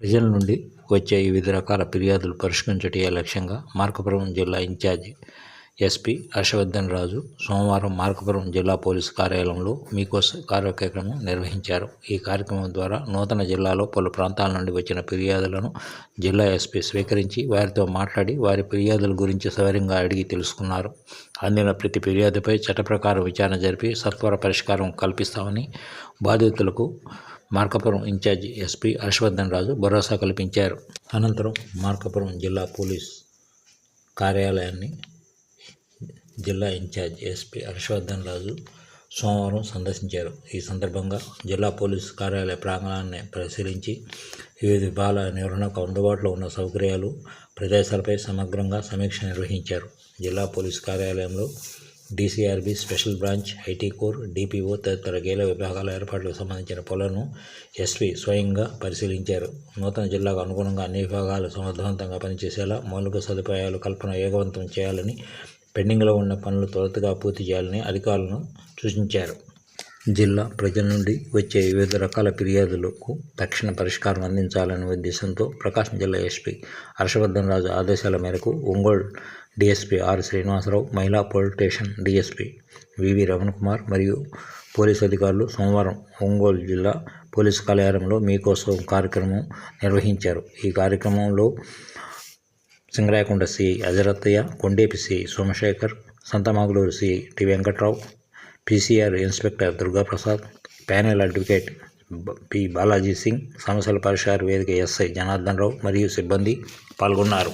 ప్రజల నుండి వచ్చే వివిధ రకాల ఫిర్యాదులు పరిష్కరించటమే లక్ష్యంగా మార్కాపురం జిల్లా ఇన్ఛార్జి ఎస్పీ హర్షవర్ధన్ రాజు సోమవారం మార్కాపురం జిల్లా పోలీసు కార్యాలయంలో మీకోసం కార్యక్రమం నిర్వహించారు. ఈ కార్యక్రమం ద్వారా నూతన జిల్లాలో పలు ప్రాంతాల నుండి వచ్చిన ఫిర్యాదులను జిల్లా ఎస్పీ స్వీకరించి వారితో మాట్లాడి వారి ఫిర్యాదుల గురించి సవివరంగా అడిగి తెలుసుకున్నారు. అందిన ప్రతి ఫిర్యాదుపై చట్ట ప్రకారం విచారణ జరిపి సత్వర పరిష్కారం కల్పిస్తామని బాధితులకు మార్కాపురం ఇన్ఛార్జి ఎస్పీ హర్షవర్ధన్ రాజు భరోసా కల్పించారు. అనంతరం మార్కాపురం జిల్లా పోలీస్ కార్యాలయాన్ని జిల్లా ఇన్ఛార్జి ఎస్పీ హర్షవర్ధన్ రాజు సోమవారం సందర్శించారు. ఈ సందర్భంగా జిల్లా పోలీసు కార్యాలయ ప్రాంగణాన్ని పరిశీలించి వివిధ విభాగాల నిర్వహణకు అందుబాటులో ఉన్న సౌకర్యాలు, ప్రదేశాలపై సమగ్రంగా సమీక్ష నిర్వహించారు. జిల్లా పోలీసు కార్యాలయంలో DCRB, special branch, IT core, DPO తదితర కీలక విభాగాల ఏర్పాట్లకు సంబంధించిన పనులను ఎస్పీ స్వయంగా పరిశీలించారు. నూతన జిల్లాకు అనుగుణంగా అన్ని విభాగాలు సమర్థవంతంగా పనిచేసేలా మౌలిక సదుపాయాల కల్పన వేగవంతం చేయాలని, పెండింగ్లో ఉన్న పనులు త్వరగా పూర్తి చేయాలని అధికారులను సూచించారు. జిల్లా ప్రజల నుండి వచ్చే వివిధ రకాల ఫిర్యాదులకు తక్షణ పరిష్కారం అందించాలనే ఉద్దేశంతో ప్రకాశం జిల్లా ఎస్పీ హర్షవర్ధన్ రాజు ఆదేశాల మేరకు ఒంగోలు డీఎస్పీ ఆర్ శ్రీనివాసరావు, మహిళా పోలీస్ స్టేషన్ డీఎస్పీ వివి రమణకుమార్ మరియు పోలీసు అధికారులు సోమవారం ఒంగోలు జిల్లా పోలీసు కార్యాలయంలో మీకోసం కార్యక్రమం నిర్వహించారు. ఈ కార్యక్రమంలో Singarayakonda CI Ajarattaiah, Kondepi CI Somasekhar, Santhamaguluru CI T Venkatrao, PCR inspector Durgaprasad, panel advocate P Balaji Singh, సమస్యల పరిష్కార వేదిక ఎస్ఐ జనార్దన్ రావు మరియు సిబ్బంది పాల్గొన్నారు.